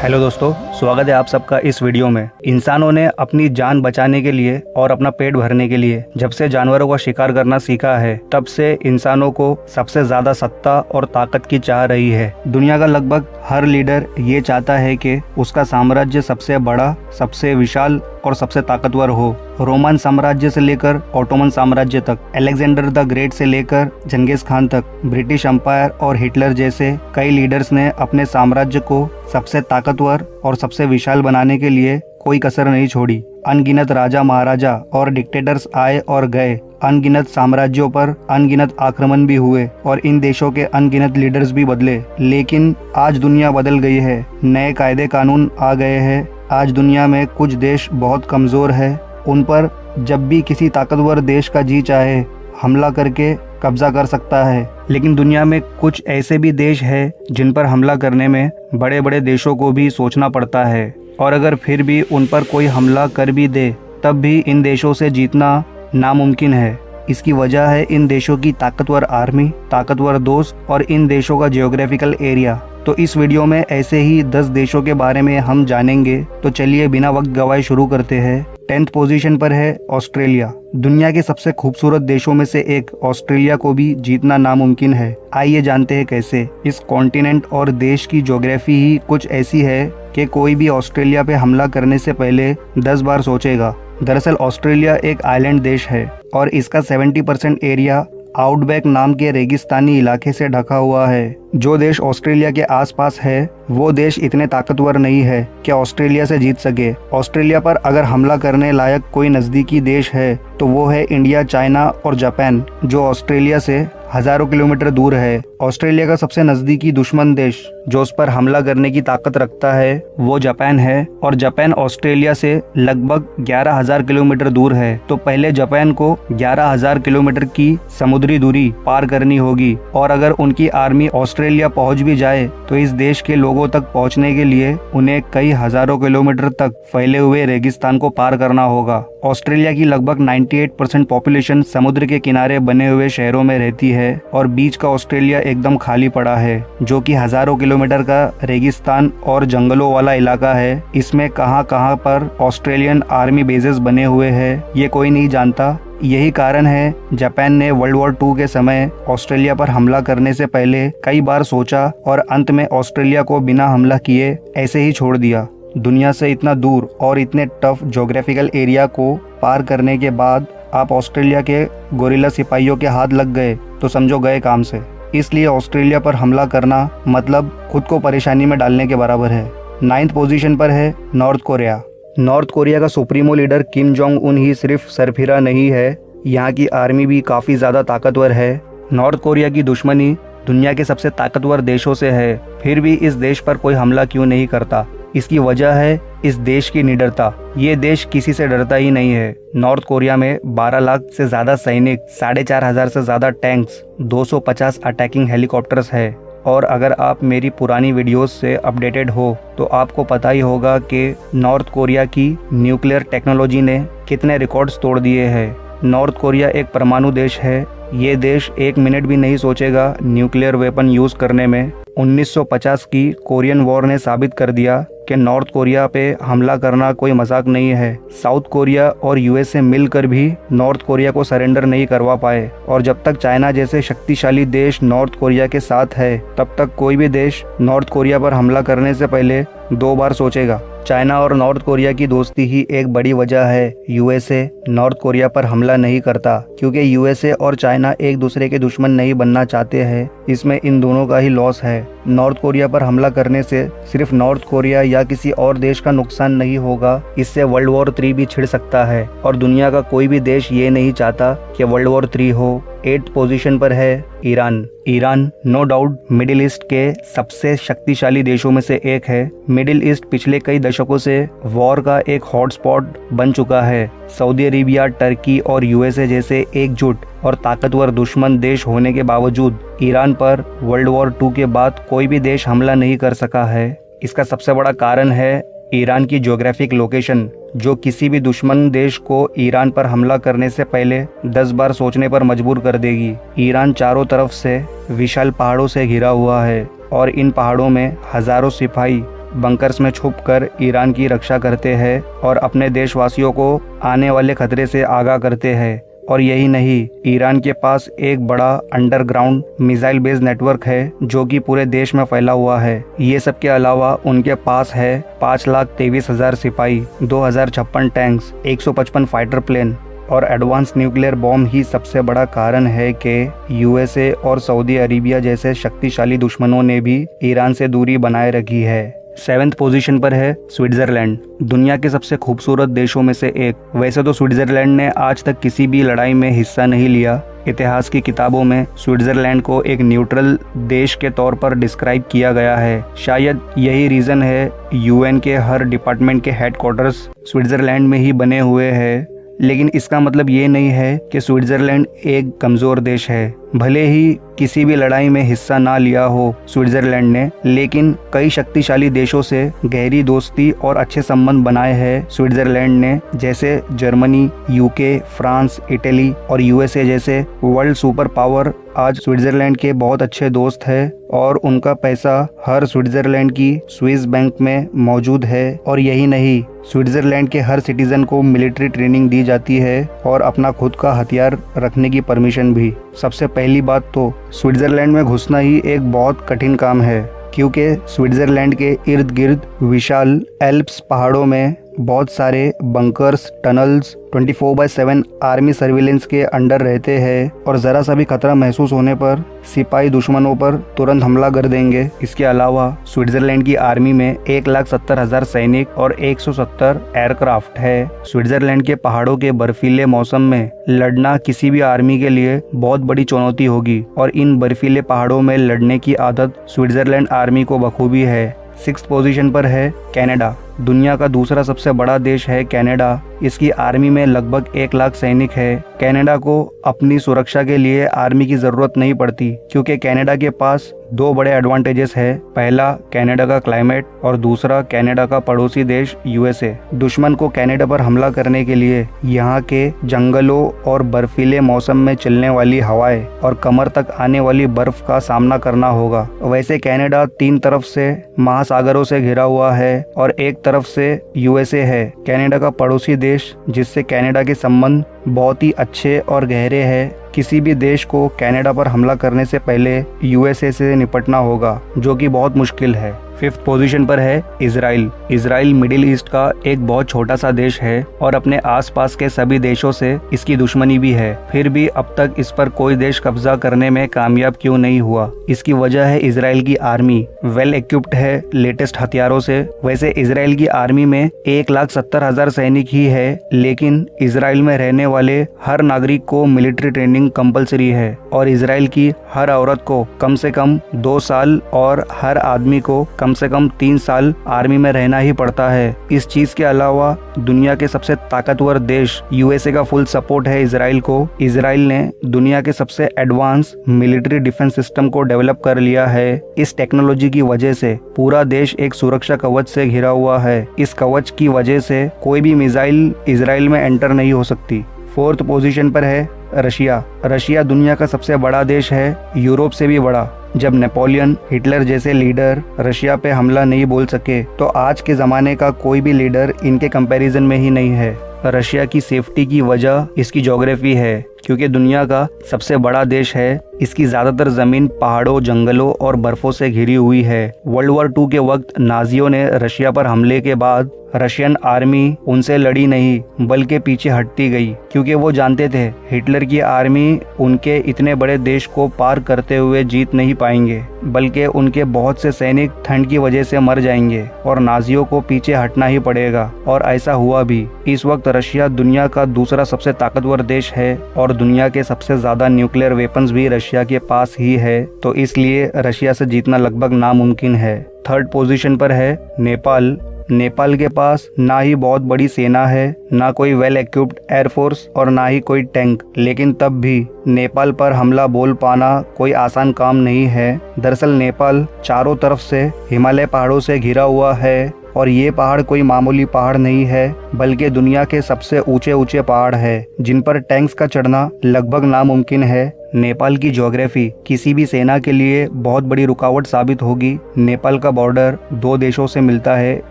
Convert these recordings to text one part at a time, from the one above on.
Hello दोस्तों, स्वागत है आप सबका इस वीडियो में। इंसानों ने अपनी जान बचाने के लिए और अपना पेट भरने के लिए जब से जानवरों का शिकार करना सीखा है, तब से इंसानों को सबसे ज्यादा सत्ता और ताकत की चाह रही है। दुनिया का लगभग हर लीडर ये चाहता है कि उसका साम्राज्य सबसे बड़ा, सबसे विशाल और सबसे ताकतवर हो। रोमन साम्राज्य से लेकर ऑटोमन साम्राज्य तक, अलेक्जेंडर द ग्रेट से लेकर जंगीज खान तक, ब्रिटिश एम्पायर और हिटलर जैसे कई लीडर्स ने अपने साम्राज्य को सबसे ताकतवर और सबसे विशाल बनाने के लिए कोई कसर नहीं छोड़ी। अनगिनत राजा महाराजा और डिक्टेटर्स आए और गए, अनगिनत साम्राज्यों पर अनगिनत आक्रमण भी हुए और इन देशों के अनगिनत लीडर्स भी बदले। लेकिन आज दुनिया बदल गई है, नए कायदे कानून आ गए हैं। आज दुनिया में कुछ देश बहुत कमजोर है, उन पर जब भी किसी ताकतवर देश का जी चाहे हमला करके कब्जा कर सकता है। लेकिन दुनिया में कुछ ऐसे भी देश है जिन पर हमला करने में बड़े बड़े देशों को भी सोचना पड़ता है, और अगर फिर भी उन पर कोई हमला कर भी दे तब भी इन देशों से जीतना नामुमकिन है। इसकी वजह है इन देशों की ताकतवर आर्मी, ताकतवर दोस्त और इन देशों का जियोग्राफिकल एरिया। तो इस वीडियो में ऐसे ही 10 देशों के बारे में हम जानेंगे। तो चलिए बिना वक्त गवाए शुरू करते हैं। 10th पोजीशन पर है ऑस्ट्रेलिया। दुनिया के सबसे खूबसूरत देशों में से एक ऑस्ट्रेलिया को भी जीतना नामुमकिन है। आइए जानते हैं कैसे। इस कॉन्टिनेंट और देश की ज्योग्राफी ही कुछ ऐसी है कि कोई भी ऑस्ट्रेलिया पे हमला करने से पहले 10 बार सोचेगा। दरअसल ऑस्ट्रेलिया एक आइलैंड देश है और इसका 70% एरिया आउटबैक नाम के रेगिस्तानी इलाके से ढका हुआ है। जो देश ऑस्ट्रेलिया के आसपास है वो देश इतने ताकतवर नहीं है कि ऑस्ट्रेलिया से जीत सके। ऑस्ट्रेलिया पर अगर हमला करने लायक कोई नजदीकी देश है तो वो है इंडिया, चाइना और जापान, जो ऑस्ट्रेलिया से हजारों किलोमीटर दूर है। ऑस्ट्रेलिया का सबसे नजदीकी दुश्मन देश जो उस पर हमला करने की ताकत रखता है वो जापान है, और जापान ऑस्ट्रेलिया से लगभग 11,000 किलोमीटर दूर है। तो पहले जापान को 11,000 किलोमीटर की समुद्री दूरी पार करनी होगी, और अगर उनकी आर्मी ऑस्ट्रेलिया पहुंच भी जाए तो इस देश के लोगों तक पहुंचने के लिए उन्हें कई हजारों किलोमीटर तक फैले हुए रेगिस्तान को पार करना होगा। ऑस्ट्रेलिया की लगभग 98% पॉपुलेशन समुद्र के किनारे बने हुए शहरों में रहती है, और बीच का ऑस्ट्रेलिया एकदम खाली पड़ा है, जो कि हजारों किलोमीटर का रेगिस्तान और जंगलों वाला इलाका है। इसमें कहां कहां पर ऑस्ट्रेलियन आर्मी बेसेस बने हुए हैं ये कोई नहीं जानता। यही कारण है जापान ने वर्ल्ड वॉर 2 के समय ऑस्ट्रेलिया पर हमला करने से पहले कई बार सोचा और अंत में ऑस्ट्रेलिया को बिना हमला किए ऐसे ही छोड़ दिया। दुनिया से इतना दूर और इतने टफ ज्योग्राफिकल एरिया को पार करने के बाद आप ऑस्ट्रेलिया के गोरिल्ला सिपाहियों के हाथ लग गए तो समझो गए काम से। इसलिए ऑस्ट्रेलिया पर हमला करना मतलब खुद को परेशानी में डालने के बराबर है। 9th पोजीशन पर है नॉर्थ कोरिया। नॉर्थ कोरिया का supremo leader Kim Jong Un ही सिर्फ सरफिरा नहीं है, यहाँ की आर्मी भी काफी ज्यादा ताकतवर है। नॉर्थ कोरिया की दुश्मनी दुनिया के सबसे ताकतवर देशों से है, फिर भी इस देश पर कोई हमला क्यों नहीं करता? इसकी वजह है इस देश की निडरता। ये देश किसी से डरता ही नहीं है। नॉर्थ कोरिया में 12 लाख से ज्यादा सैनिक, 4,500 से ज्यादा टैंक्स, 250 अटैकिंग हेलीकॉप्टर्स है। और अगर आप मेरी पुरानी वीडियोस से अपडेटेड हो तो आपको पता ही होगा कि नॉर्थ कोरिया की न्यूक्लियर टेक्नोलॉजी ने कितने रिकॉर्ड्स तोड़ दिए हैं। नॉर्थ कोरिया एक परमाणु देश है। ये देश 1 मिनट भी नहीं सोचेगा न्यूक्लियर वेपन यूज करने में। 1950 की कोरियन वॉर ने साबित कर दिया कि नॉर्थ कोरिया पे हमला करना कोई मजाक नहीं है। साउथ कोरिया और यूएसए मिलकर भी नॉर्थ कोरिया को सरेंडर नहीं करवा पाए, और जब तक चाइना जैसे शक्तिशाली देश नॉर्थ कोरिया के साथ है तब तक कोई भी देश नॉर्थ कोरिया पर हमला करने से पहले 2 बार सोचेगा। चाइना और नॉर्थ कोरिया की दोस्ती ही एक बड़ी वजह है यूएसए नॉर्थ कोरिया पर हमला नहीं करता, क्योंकि यूएसए और चाइना एक दूसरे के दुश्मन नहीं बनना चाहते हैं। इसमें इन दोनों का ही लॉस है। नॉर्थ कोरिया पर हमला करने से सिर्फ नॉर्थ कोरिया या किसी और देश का नुकसान नहीं होगा, इससे वर्ल्ड वॉर 3 भी छिड़ सकता है, और दुनिया का कोई भी देश ये नहीं चाहता कि वर्ल्ड वॉर 3 हो। 8th पोजीशन पर है Iran. Iran no doubt Middle East के सबसे शक्तिशाली देशों में से एक है। मिडिल ईस्ट पिछले कई दशकों से वॉर का एक हॉटस्पॉट बन चुका है। सऊदी अरेबिया, टर्की और यूएसए जैसे एकजुट और ताकतवर दुश्मन देश होने के बावजूद ईरान पर वर्ल्ड वॉर 2 के बाद कोई भी देश हमला नहीं कर सका है। इसका सबसे बड़ा कारण है ईरान की ज्योग्राफिक लोकेशन, जो किसी भी दुश्मन देश को ईरान पर हमला करने से पहले 10 बार सोचने पर मजबूर कर देगी। ईरान चारों तरफ से विशाल पहाड़ों से घिरा हुआ है और इन पहाड़ों में हजारों सिपाही बंकर्स में छुपकर ईरान की रक्षा करते हैं और अपने देशवासियों को आने वाले खतरे से आगाह करते हैं। और यही नहीं, ईरान के पास एक बड़ा अंडरग्राउंड मिसाइल बेस नेटवर्क है जो कि पूरे देश में फैला हुआ है। ये सब के अलावा उनके पास है 5,23,000 सिपाही, 2,056 टैंक्स, 155 फाइटर प्लेन और एडवांस न्यूक्लियर बॉम्ब ही सबसे बड़ा कारण है कि यूएसए और सऊदी अरेबिया जैसे शक्तिशाली दुश्मनों ने भी ईरान से दूरी बनाए रखी है। 7th पोजीशन पर है स्विट्जरलैंड, दुनिया के सबसे खूबसूरत देशों में से एक। वैसे तो स्विट्जरलैंड ने आज तक किसी भी लड़ाई में हिस्सा नहीं लिया। इतिहास की किताबों में स्विट्जरलैंड को एक न्यूट्रल देश के तौर पर डिस्क्राइब किया गया है। शायद यही रीजन है यूएन के हर डिपार्टमेंट के हेडक्वार्टर्स स्विट्जरलैंड में ही बने हुए हैं। लेकिन इसका मतलब ये नहीं है कि स्विट्जरलैंड एक कमज़ोर देश है। भले ही किसी भी लड़ाई में हिस्सा ना लिया हो स्विट्जरलैंड ने, लेकिन कई शक्तिशाली देशों से गहरी दोस्ती और अच्छे संबंध बनाए हैं स्विट्जरलैंड ने, जैसे जर्मनी, यूके, फ्रांस, इटली और यूएसए जैसे वर्ल्ड सुपर पावर आज स्विट्जरलैंड के बहुत अच्छे दोस्त हैं और उनका पैसा हर स्विट्जरलैंड की स्विस बैंक में मौजूद है। और यही नहीं, स्विट्जरलैंड के हर सिटीजन को मिलिट्री ट्रेनिंग दी जाती है और अपना खुद का हथियार रखने की परमिशन भी। सबसे पहली बात तो स्विट्जरलैंड में घुसना ही एक बहुत कठिन काम है, क्योंकि स्विट्जरलैंड के इर्द गिर्द विशाल एल्प्स पहाड़ों में बहुत सारे बंकर्स, टनल्स 24/7 आर्मी सर्विलेंस के अंडर रहते हैं और ज़रा सा भी खतरा महसूस होने पर सिपाही दुश्मनों पर तुरंत हमला कर देंगे। इसके अलावा स्विट्जरलैंड की आर्मी में 1,70,000 सैनिक और 170 एयरक्राफ्ट है। स्विट्जरलैंड के पहाड़ों के बर्फीले मौसम में लड़ना किसी भी आर्मी के लिए बहुत बड़ी चुनौती होगी और इन बर्फीले पहाड़ों में लड़ने की आदत स्विट्जरलैंड आर्मी को बखूबी है। 6th पोजीशन पर है कनाडा, दुनिया का दूसरा सबसे बड़ा देश है कनाडा। इसकी आर्मी में लगभग 1 लाख सैनिक है। कनाडा को अपनी सुरक्षा के लिए आर्मी की जरूरत नहीं पड़ती, क्योंकि कनाडा के पास 2 बड़े एडवांटेजेस है। पहला, कनाडा का क्लाइमेट और दूसरा, कनाडा का पड़ोसी देश यूएसए। दुश्मन को कनाडा पर हमला करने के लिए यहाँ के जंगलों और बर्फीले मौसम में चलने वाली हवाएं और कमर तक आने वाली बर्फ का सामना करना होगा। वैसे कनाडा 3 तरफ से महासागरों से घिरा हुआ है और एक तरफ से यूएसए है, कनाडा का पड़ोसी देश, जिससे कनाडा के संबंध बहुत ही अच्छे और गहरे हैं। किसी भी देश को कनाडा पर हमला करने से पहले यूएसए से निपटना होगा, जो कि बहुत मुश्किल है। 5th पोजीशन पर है इजराइल। इजराइल मिडिल ईस्ट का एक बहुत छोटा सा देश है और अपने आसपास के सभी देशों से इसकी दुश्मनी भी है। फिर भी अब तक इस पर कोई देश कब्जा करने में कामयाब क्यों नहीं हुआ? इसकी वजह है इजराइल की आर्मी वेल इक्विप्ड है लेटेस्ट हथियारों से। वैसे इजराइल की आर्मी में 1,70,000 सैनिक ही है, लेकिन इजराइल में रहने वाले हर नागरिक को मिलिट्री ट्रेनिंग कंपलसरी है और इजराइल की हर औरत को कम से कम 2 साल और हर आदमी को कम से कम 3 साल आर्मी में रहना ही पड़ता है। इस चीज के अलावा दुनिया के सबसे ताकतवर देश यूएसए का फुल सपोर्ट है इजराइल को। इजराइल ने दुनिया के सबसे एडवांस मिलिट्री डिफेंस सिस्टम को डेवलप कर लिया है। इस टेक्नोलॉजी की वजह से पूरा देश एक सुरक्षा कवच से घिरा हुआ है। इस कवच की वजह से कोई भी मिसाइल इजराइल में एंटर नहीं हो सकती। 4th पोजीशन पर है रशिया। रशिया दुनिया का सबसे बड़ा देश है, यूरोप से भी बड़ा। जब नेपोलियन, हिटलर जैसे लीडर रशिया पे हमला नहीं बोल सके, तो आज के ज़माने का कोई भी लीडर इनके कंपैरिजन में ही नहीं है। रशिया की सेफ्टी की वजह इसकी ज्योग्राफी है, क्योंकि दुनिया का सबसे बड़ा देश है। इसकी ज्यादातर जमीन पहाड़ों, जंगलों और बर्फों से घिरी हुई है। वर्ल्ड वॉर 2 के वक्त नाजियों ने रशिया पर हमले के बाद रशियन आर्मी उनसे लड़ी नहीं, बल्कि पीछे हटती गई, क्योंकि वो जानते थे हिटलर की आर्मी उनके इतने बड़े देश को पार करते हुए जीत नहीं पाएंगे, बल्कि उनके बहुत से सैनिक ठंड की वजह से मर जाएंगे और नाजियों को पीछे हटना ही पड़ेगा। और ऐसा हुआ भी। इस वक्त रशिया दुनिया का दूसरा सबसे ताकतवर देश है और दुनिया के सबसे ज्यादा न्यूक्लियर वेपन्स भी रशिया के पास ही है, तो इसलिए रशिया से जीतना लगभग नामुमकिन है। 3rd पोजीशन पर है नेपाल। नेपाल के पास ना ही बहुत बड़ी सेना है, ना कोई वेल इक्विप्ड एयरफोर्स और ना ही कोई टैंक, लेकिन तब भी नेपाल पर हमला बोल पाना कोई आसान काम नहीं है। दरअसल नेपाल चारों तरफ से हिमालय पहाड़ों से घिरा हुआ है और ये पहाड़ कोई मामूली पहाड़ नहीं है, बल्कि दुनिया के सबसे ऊंचे पहाड़ है, जिन पर टैंक्स का चढ़ना लगभग नामुमकिन है। नेपाल की ज्योग्राफी किसी भी सेना के लिए बहुत बड़ी रुकावट साबित होगी। नेपाल का बॉर्डर दो देशों से मिलता है,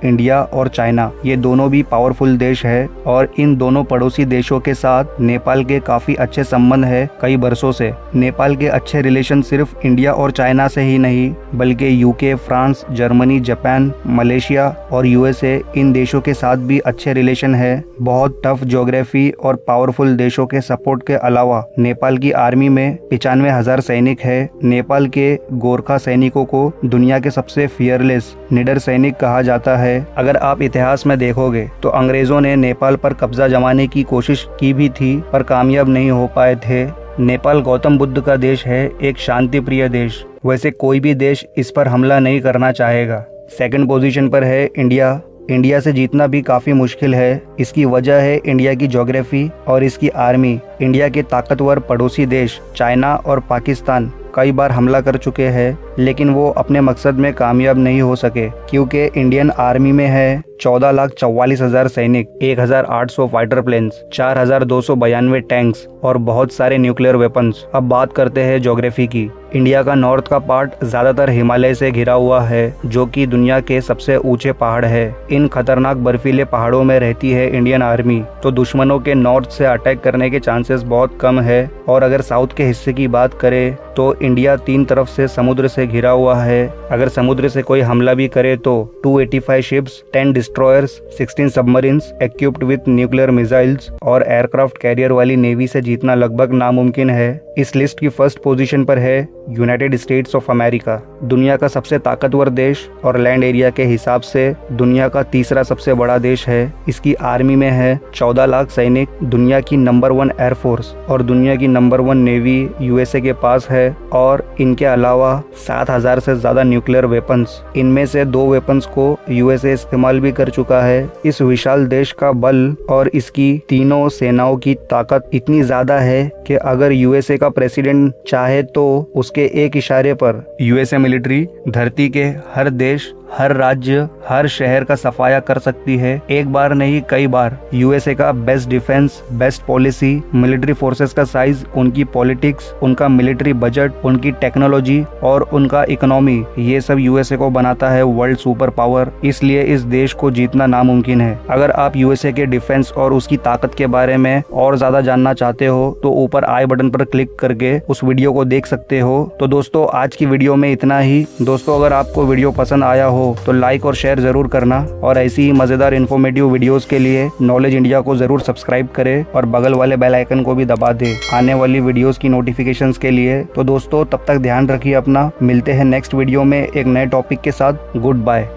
इंडिया और चाइना। ये दोनों भी पावरफुल देश है और इन दोनों पड़ोसी देशों के साथ नेपाल के काफी अच्छे संबंध है कई वर्षों से। नेपाल के अच्छे रिलेशन सिर्फ इंडिया और चाइना से ही नहीं बल्कि UK, France, Germany, Japan, Malaysia और यूएसए इन देशों के साथ भी अच्छे रिलेशन है। बहुत टफ ज्योग्राफी और पावरफुल देशों के सपोर्ट के अलावा नेपाल की आर्मी में 95,000 सैनिक है। नेपाल के गोरखा सैनिकों को दुनिया के सबसे फियरलेस निडर सैनिक कहा जाता है। अगर आप इतिहास में देखोगे तो अंग्रेजों ने नेपाल पर कब्जा जमाने की कोशिश की भी थी पर कामयाब नहीं हो पाए थे। नेपाल गौतम बुद्ध का देश है, एक शांति प्रिय देश। वैसे कोई भी देश इस पर हमला नहीं करना चाहेगा। सेकंड पोजीशन पर है इंडिया। इंडिया से जीतना भी काफ़ी मुश्किल है। इसकी वजह है इंडिया की ज्योग्राफी और इसकी आर्मी। इंडिया के ताकतवर पड़ोसी देश चाइना और पाकिस्तान कई बार हमला कर चुके हैं लेकिन वो अपने मकसद में कामयाब नहीं हो सके क्योंकि इंडियन आर्मी में है 14,44,000 सैनिक, 1,800 फाइटर प्लेन्स, 4,292 टैंक्स और बहुत सारे न्यूक्लियर वेपन्स। अब बात करते हैं ज्योग्राफी की। इंडिया का नॉर्थ का पार्ट ज्यादातर हिमालय से घिरा हुआ है जो कि दुनिया के सबसे ऊंचे पहाड़ है। इन खतरनाक बर्फीले पहाड़ों में रहती है इंडियन आर्मी, तो दुश्मनों के नॉर्थ से अटैक करने के चांसेस बहुत कम है। और अगर साउथ के हिस्से की बात करें तो इंडिया 3 तरफ से समुद्र से घिरा हुआ है। अगर समुद्र से कोई हमला भी करे तो 285 ships, 10 destroyers, 16 submarines equipped with nuclear missiles और एयरक्राफ्ट कैरियर वाली नेवी से जीतना लगभग नामुमकिन है। इस लिस्ट की फर्स्ट पोजीशन पर है यूनाइटेड स्टेट्स ऑफ अमेरिका, दुनिया का सबसे ताकतवर देश और लैंड एरिया के हिसाब से दुनिया का तीसरा सबसे बड़ा देश है। इसकी आर्मी में है 14 लाख सैनिक, दुनिया की नंबर 1 एयरफोर्स और दुनिया की नंबर 1 नेवी यूएसए के पास है और इनके अलावा 7,000 से ज्यादा न्यूक्लियर वेपन्स। इनमें से 2 वेपन्स को यूएसए इस्तेमाल भी कर चुका है। इस विशाल देश का बल और इसकी तीनों सेनाओं की ताकत इतनी ज्यादा है कि अगर यूएसए का प्रेसिडेंट चाहे तो उसके एक इशारे पर यूएसए मिलिट्री धरती के हर देश, हर राज्य, हर शहर का सफाया कर सकती है। एक बार नहीं कई बार। यूएसए का best defence, best policy, military forces का साइज, उनकी पॉलिटिक्स, उनका मिलिट्री बजट, उनकी टेक्नोलॉजी और उनका इकोनॉमी, ये सब यूएसए को बनाता है वर्ल्ड सुपर पावर। इसलिए इस देश को जीतना नामुमकिन है। अगर आप यूएसए के डिफेंस और उसकी ताकत के बारे में और ज्यादा जानना चाहते हो तो ऊपर आई बटन पर क्लिक करके उस वीडियो को देख सकते हो। तो दोस्तों आज की वीडियो में इतना ही। दोस्तों अगर आपको वीडियो पसंद आया हो तो लाइक और शेयर जरूर करना और ऐसी ही मजेदार इन्फॉर्मेटिव वीडियोस के लिए नॉलेज इंडिया को जरूर सब्सक्राइब करें और बगल वाले बेल आइकन को भी दबा दे आने वाली वीडियोस की नोटिफिकेशंस के लिए। तो दोस्तों तब तक ध्यान रखिए अपना। मिलते हैं नेक्स्ट वीडियो में एक नए टॉपिक के साथ। Good bye.